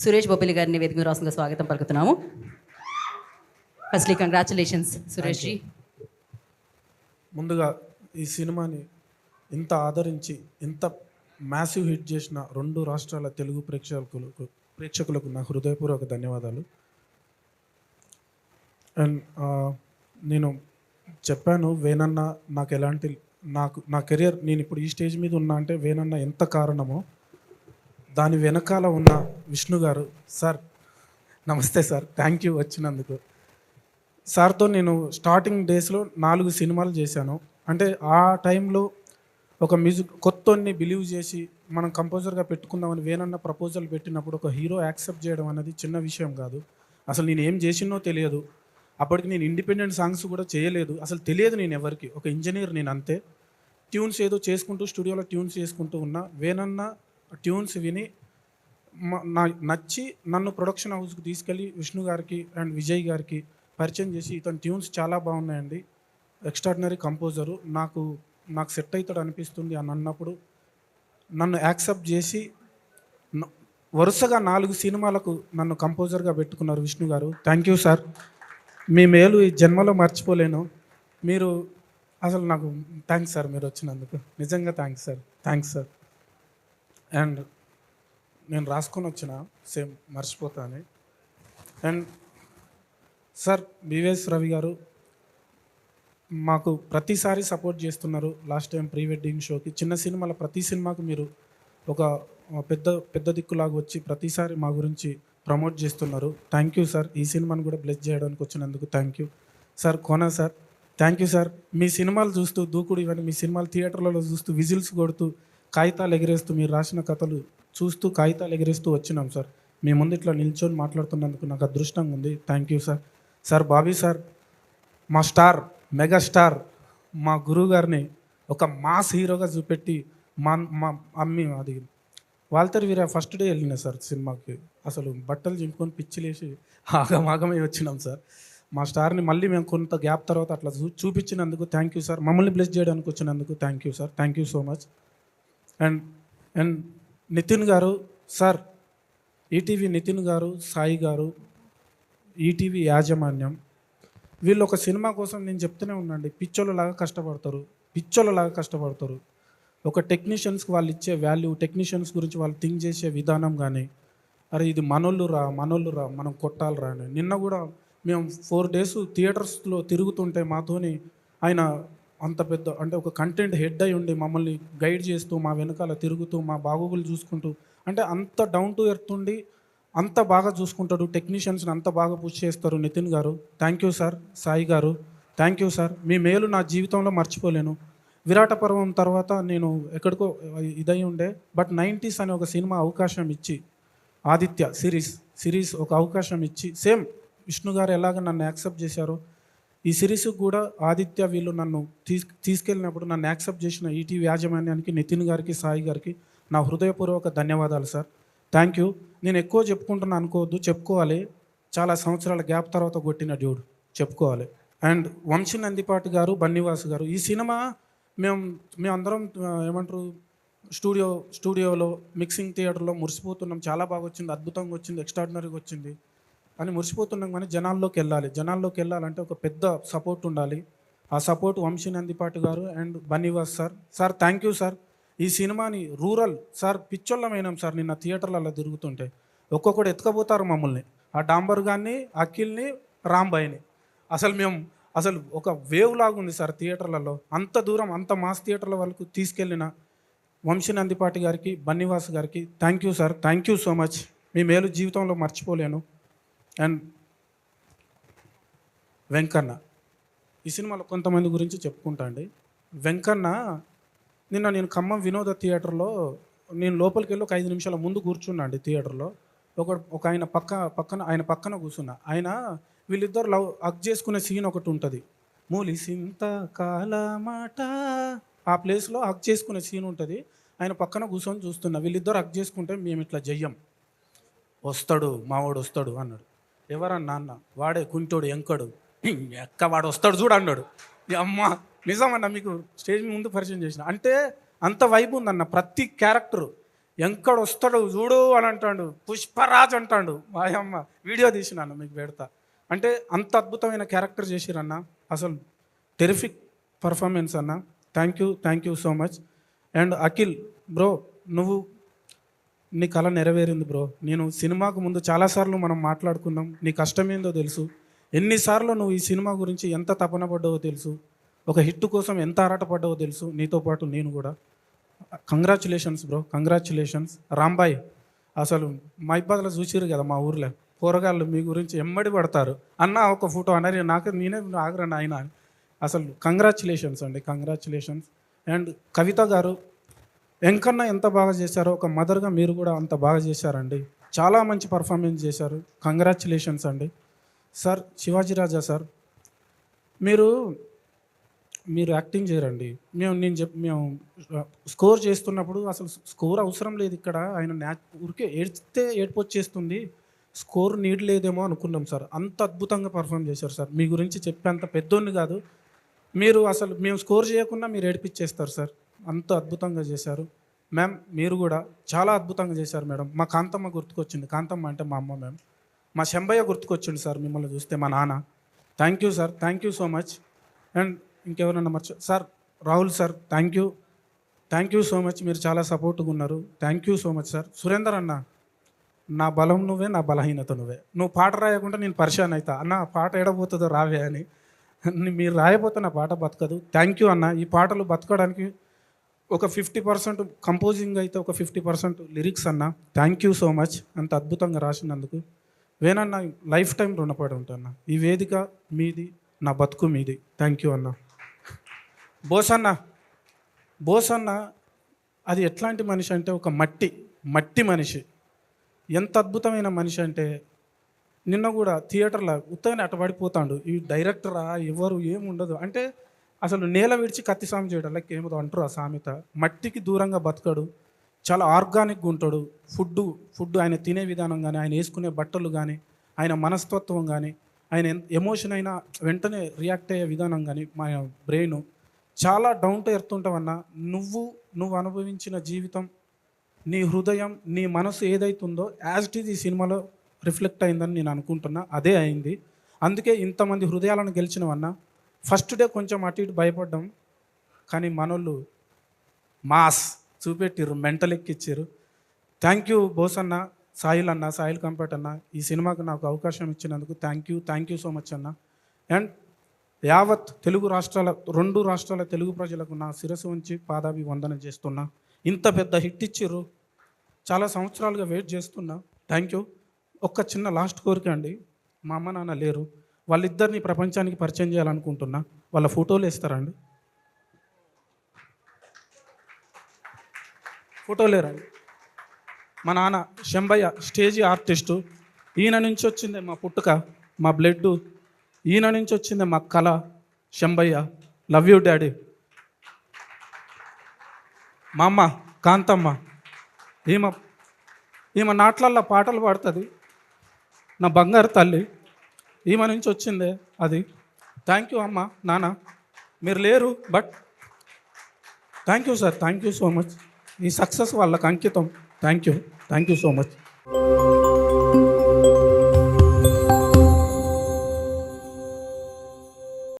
సురేష్ బొబ్బిలి గారిని వేదిక రాసుగా స్వాగతం పలుకుతున్నాము. Firstly congratulations Suresh ji. ముందుగా ఈ సినిమాని ఇంత ఆదరించి ఇంత మ్యాసివ్ హిట్ చేసిన 2 రాష్ట్రాల తెలుగు ప్రేక్షకులకు నా హృదయపూర్వక ధన్యవాదాలు. అండ్ నేను చెప్పాను వేణన్న నాకు ఎలాంటి నా కెరియర్ నేను ఇప్పుడు ఈ స్టేజ్ మీద ఉన్నా అంటే వేణన్న ఎంత కారణమో దాని వెనకాల ఉన్న విష్ణు గారు. సార్ నమస్తే సార్, థ్యాంక్ యూ వచ్చినందుకు. సార్తో నేను స్టార్టింగ్ డేస్లో 4 సినిమాలు చేశాను. అంటే ఆ టైంలో ఒక మ్యూజిక్ కొత్తని బిలీవ్ చేసి మనం కంపోజర్గా పెట్టుకుందామని వేణన్న ప్రపోజల్ పెట్టినప్పుడు ఒక హీరో యాక్సెప్ట్ చేయడం అనేది చిన్న విషయం కాదు. అసలు నేను ఏం చేసినో తెలియదు. అప్పటికి నేను ఇండిపెండెంట్ సాంగ్స్ కూడా చేయలేదు, అసలు తెలియదు నేను ఎవరికి. ఒక ఇంజనీర్ నేను అంతే. ట్యూన్స్ ఏదో చేసుకుంటూ స్టూడియోలో ట్యూన్స్ చేసుకుంటూ ఉన్నా. వేణన్న ట్యూన్స్ విని నచ్చి నన్ను ప్రొడక్షన్ హౌస్కి తీసుకెళ్ళి విష్ణు గారికి అండ్ విజయ్ గారికి పరిచయం చేసి ఇతని ట్యూన్స్ చాలా బాగున్నాయండి, ఎక్స్ట్రాడినరీ కంపోజరు, నాకు సెట్ అవుతాడు అనిపిస్తుంది అని అన్నప్పుడు నన్ను యాక్సెప్ట్ చేసి వరుసగా 4 సినిమాలకు నన్ను కంపోజర్గా పెట్టుకున్నారు విష్ణు గారు. థ్యాంక్ యూ సార్, మీ మేలు ఈ జన్మలో మర్చిపోలేను. మీరు అసలు నాకు థ్యాంక్స్ సార్, మీరు వచ్చినందుకు నిజంగా thanks sir, thanks sir. And నేను రాసుకొని వచ్చిన సేమ్ మర్చిపోతాను. అండ్ సార్ బివిఎస్ రవి గారు మాకు ప్రతిసారి సపోర్ట్ చేస్తున్నారు. లాస్ట్ టైం ప్రీ వెడ్డింగ్ షోకి చిన్న సినిమాల ప్రతి సినిమాకు మీరు ఒక పెద్ద దిక్కులాగా వచ్చి ప్రతిసారి మా గురించి ప్రమోట్ చేస్తున్నారు. Thank you sir. ఈ సినిమాను కూడా బ్లెస్ చేయడానికి వచ్చినందుకు thank you sir. Kona sir thank you sir. మీ సినిమాలు చూస్తూ దూకుడు ఇవన్నీ మీ సినిమాలు థియేటర్లలో చూస్తూ విజిల్స్ కొడుతూ కాగితాలు ఎగిరేస్తూ మీరు రాసిన కథలు చూస్తూ కాగితాలు ఎగిరేస్తూ వచ్చినాం సార్. మీ ముందు ఇట్లా నిల్చొని మాట్లాడుతున్నందుకు నాకు అదృష్టంగా ఉంది. Thank you sir. Sir Bobby sir మా స్టార్, మెగా స్టార్, మా గురువు గారిని ఒక మాస్ హీరోగా చూపెట్టి మా అమ్మి అది వాల్తర్ వీర ఫస్ట్ డే వెళ్ళిన సార్ సినిమాకి. అసలు బట్టలు చింపుకొని పిచ్చిలేసి ఆగమాగమే వచ్చినాం సార్. మా స్టార్ని మళ్ళీ మేము కొంత గ్యాప్ తర్వాత అట్లా చూపించినందుకు థ్యాంక్ యూ సార్. మమ్మల్ని బ్లెస్ చేయడానికి వచ్చినందుకు thank you sir, thank you so much. And Nithin గారు సార్, ఈటీవీ నితిన్ గారు, సాయి గారు, ఈటీవీ యాజమాన్యం, వీళ్ళు ఒక సినిమా కోసం నేను చెప్తూనే ఉన్నాండి, పిచ్చోళ్ళలాగా కష్టపడతారు. ఒక టెక్నీషియన్స్కి వాళ్ళు ఇచ్చే వాల్యూ, టెక్నీషియన్స్ గురించి వాళ్ళు థింక్ చేసే విధానం కానీ, అరే ఇది మనోళ్ళు రా మనం కొట్టాలరా అని. నిన్న కూడా మేము 4 days థియేటర్స్లో తిరుగుతుంటే మాతోని ఆయన అంత పెద్ద అంటే ఒక కంటెంట్ హెడ్ అయి ఉండి మమ్మల్ని గైడ్ చేస్తూ మా వెనకాల తిరుగుతూ మా బాగోగులు చూసుకుంటూ, అంటే అంత డౌన్ టు ఎర్త్ ఉండి అంత బాగా చూసుకుంటాడు. టెక్నీషియన్స్ని అంత బాగా పుష్ చేస్తారు నితిన్ గారు. Thank you sir. సాయి గారు థ్యాంక్ యూ సార్. మీ మేలు నా జీవితంలో మర్చిపోలేను. విరాట పర్వం తర్వాత నేను ఎక్కడికో ఇదై ఉండే, బట్ 90s అనే ఒక సినిమా అవకాశం ఇచ్చి, ఆదిత్య సిరీస్ ఒక అవకాశం ఇచ్చి, సేమ్ విష్ణు గారు ఎలాగ నన్ను యాక్సెప్ట్ చేశారో ఈ సిరీస్కి కూడా ఆదిత్య వీళ్ళు నన్ను తీసుకెళ్ళినప్పుడు నన్ను యాక్సెప్ట్ చేసిన ఈటీవీ యాజమాన్యానికి, నితిన్ గారికి, సాయి గారికి నా హృదయపూర్వక ధన్యవాదాలు సార్. Thank you. నేను ఎక్కువ చెప్పుకుంటున్నా అనుకోవద్దు, చెప్పుకోవాలి. చాలా సంవత్సరాల గ్యాప్ తర్వాత కొట్టిన డ్యూడ్ చెప్పుకోవాలి. అండ్ వంశీ నందిపాటి గారు, బన్నీవాసు గారు, ఈ సినిమా మేమందరం ఏమంటారు స్టూడియోలో మిక్సింగ్ థియేటర్లో మురిసిపోతున్నాం. చాలా బాగా వచ్చింది, అద్భుతంగా వచ్చింది, ఎక్స్ట్రాడినరీగా వచ్చింది అని మురిసిపోతున్నాం. కానీ జనాల్లోకి వెళ్ళాలంటే ఒక పెద్ద సపోర్ట్ ఉండాలి. ఆ సపోర్ట్ వంశీ నందిపాటి గారు and Bunny Vas sir thank you sir. ఈ సినిమాని రూరల్ సార్ పిచ్చోళ్ళమైనాం సార్. నిన్న థియేటర్లలో తిరుగుతుంటే ఒక్కొక్కడు ఎత్తుకపోతారు మమ్మల్ని, ఆ డాంబర్ గాన్ని, అఖిల్ని, రాంబాయిని. అసలు ఒక వేవ్ లాగా ఉంది సార్ థియేటర్లలో. అంత దూరం అంత మాస్ థియేటర్ల వరకు తీసుకెళ్ళిన వంశీ నందిపాటి గారికి, బన్నీవాస్ గారికి thank you sir, thank you so much. మీ మేలు జీవితంలో మర్చిపోలేను. అండ్ వెంకన్న, ఈ సినిమాలో కొంతమంది గురించి చెప్పుకుంటా అండి. వెంకన్న నిన్న నేను ఖమ్మం వినోద థియేటర్లో నేను లోపలికి వెళ్ళి ఒక 5 నిమిషాల ముందు కూర్చున్నా అండి థియేటర్లో. ఒక ఆయన పక్కన కూర్చున్నా. ఆయన వీళ్ళిద్దరు హగ్ చేసుకునే సీన్ ఒకటి ఉంటుంది, మూలిసింత కాలమాట, ఆ ప్లేస్లో హగ్ చేసుకునే సీన్ ఉంటుంది. ఆయన పక్కన కూర్చొని చూస్తున్నా. వీళ్ళిద్దరు హగ్ చేసుకుంటే మేము ఇట్లా చెయ్యం, వస్తాడు మావాడు వస్తాడు అన్నాడు. ఎవరన్నా అన్న, వాడే కుంటోడు ఎంకడు ఎక్క వాడు వస్తాడు చూడు అన్నాడు. అమ్మ నిజమన్నా, మీకు స్టేజ్ ముందు పరిచయం చేసిన అంటే అంత వైబ్ ఉందన్న. ప్రతి క్యారెక్టరు ఎంకడు వస్తాడు చూడు అని అంటాడు, పుష్పరాజ్ అంటాడు. వాయమ్మ వీడియో తీసినాను మీకు పెడతా. అంటే అంత అద్భుతమైన క్యారెక్టర్ చేసిరన్న, అసలు టెరిఫిక్ పర్ఫార్మెన్స్ అన్న. Thank you so much. And Akhil bro, నువ్వు నీ కళ నెరవేరింది బ్రో. నేను సినిమాకు ముందు చాలాసార్లు మనం మాట్లాడుకున్నాం, నీ కష్టం ఏందో తెలుసు. ఎన్నిసార్లు నువ్వు ఈ సినిమా గురించి ఎంత తపన పడ్డావో తెలుసు, ఒక హిట్ కోసం ఎంత ఆరాటపడ్డావో తెలుసు. నీతో పాటు నేను కూడా. Congratulations bro, congratulations. రాంబాయ్ అసలు మైబాద్లో చూసిరు కదా మా ఊర్లో పోరగాళ్ళు మీ గురించి ఎమ్మడి పడతారు. అన్న ఒక ఫోటో అన్నారు, నేనే ఆగ్రహం ఆయన. అసలు కంగ్రాచులేషన్స్ అండి, కంగ్రాచులేషన్స్. అండ్ కవిత గారు, వెంకన్న ఎంత బాగా చేశారో ఒక మదర్గా మీరు కూడా అంత బాగా చేశారండి. చాలా మంచి పర్ఫార్మెన్స్ చేశారు. కంగ్రాచులేషన్స్ అండి. సార్ శివాజీ రాజా సార్, మీరు యాక్టింగ్ చేయరండి. మేము స్కోర్ చేస్తున్నప్పుడు అసలు స్కోర్ అవసరం లేదు ఇక్కడ, ఆయన ఊరికే ఏడిస్తే ఏడుపు వచ్చేస్తుంది, స్కోర్ నీడ్ లేదేమో అనుకున్నాం సార్. అంత అద్భుతంగా పర్ఫామ్ చేశారు సార్. మీ గురించి చెప్పేంత పెద్దోన్ని కాదు మీరు, అసలు మేము స్కోర్ చేయకుండా మీరు ఏడిపించేస్తారు సార్. అంత అద్భుతంగా చేశారు. మ్యామ్ మీరు కూడా చాలా అద్భుతంగా చేశారు మేడం. మా కాంతమ్మ గుర్తుకొచ్చింది, కాంతమ్మ అంటే మా అమ్మ మ్యామ్. మా శంబయ్య గుర్తుకొచ్చింది సార్ మిమ్మల్ని చూస్తే, మా నాన్న. Thank you sir, thank you so much. And ఇంకెవరన్నా sir Rahul sir, thank you so much. మీరు చాలా సపోర్ట్గా ఉన్నారు. Thank you so much sir. Surender అన్న, నా బలం నువ్వే, నా బలహీనత నువ్వే. నువ్వు పాట రాయకుండా నేను పరిశాన్ అవుతా అన్న, పాట ఎడబోతుందో రావే అని. మీరు రాయబోతే నా పాట బతకదు. థ్యాంక్ యూ అన్న. ఈ పాటలు బతకడానికి ఒక 50% కంపోజింగ్ అయితే ఒక 50% లిరిక్స్ అన్న. థ్యాంక్ యూ సో మచ్ అంత అద్భుతంగా రాసినందుకు. వేనన్న లైఫ్ టైం రుణపడి ఉంటాను. ఈ వేదిక మీది, నా బతుకు మీది. థ్యాంక్ యూ అన్న. బోస్ అన్న అది ఎట్లాంటి మనిషి అంటే ఒక మట్టి మనిషి. ఎంత అద్భుతమైన మనిషి అంటే, నిన్న కూడా థియేటర్లో ఉత్తగానే అటపడిపోతాడు. ఈ డైరెక్టరా ఎవరు ఏముండదు అంటే, అసలు నేల విడిచి కత్తి సాము చేయడం లైక్ ఏమో అంటారు ఆ సామెత. మట్టికి దూరంగా బతకడు, చాలా ఆర్గానిక్గా ఉంటాడు. ఫుడ్ ఆయన తినే విధానం కానీ, ఆయన వేసుకునే బట్టలు కానీ, ఆయన మనస్తత్వం కానీ, ఆయన ఎమోషన్ అయినా వెంటనే రియాక్ట్ అయ్యే విధానం కానీ, మా బ్రెయిన్ చాలా డౌన్ టు ఎర్త్ ఉంటావన్నా. నువ్వు అనుభవించిన జీవితం, నీ హృదయం, నీ మనసు ఏదైతుందో యాజ్ ఇట్ ఈజ్ ఈ సినిమాలో రిఫ్లెక్ట్ అయిందని నేను అనుకుంటున్నా. అదే అయింది. అందుకే ఇంతమంది హృదయాలను గెలిచినవన్నా. ఫస్ట్ డే కొంచెం అటు ఇటు భయపడ్డాం, కానీ మనోళ్ళు మాస్ చూపెట్టిర్రు, మెంటల్ ఎక్కిచ్చారు. థ్యాంక్ యూ బోస్ అన్న, సాయిల్ కంపేట్ అన్న, ఈ సినిమాకు నాకు అవకాశం ఇచ్చినందుకు థ్యాంక్ యూ సో మచ్ అన్న. అండ్ యావత్ తెలుగు రాష్ట్రాల 2 రాష్ట్రాల తెలుగు ప్రజలకు నా శిరస్సు ఉంచి పాదాభివందన చేస్తున్నా. ఇంత పెద్ద హిట్ ఇచ్చిర్రు, చాలా సంవత్సరాలుగా వెయిట్ చేస్తున్నా. Thank you. ఒక్క చిన్న లాస్ట్ కోరిక అండి, మా అమ్మ నాన్న లేరు, వాళ్ళిద్దరిని ప్రపంచానికి పరిచయం చేయాలనుకుంటున్నా. వాళ్ళ ఫోటోలు వేస్తారండి? ఫోటో లేరండి. మా నాన్న శంబయ్య స్టేజీ ఆర్టిస్టు. ఈయన నుంచి వచ్చిందే మా పుట్టుక, మా బ్లడ్. ఈయన నుంచి వచ్చిందే మా కళ. Shambaiah, love you daddy. మా అమ్మ కాంతమ్మ, ఈమె నాట్లల్లో పాటలు పాడుతుంది, నా బంగారు తల్లి. ఈమె నుంచి వచ్చిందే అది. థ్యాంక్ యూ అమ్మ నాన్న, మీరు లేరు but thank you sir, thank you so much. ఈ సక్సెస్ వాళ్ళకి అంకితం. Thank you so much.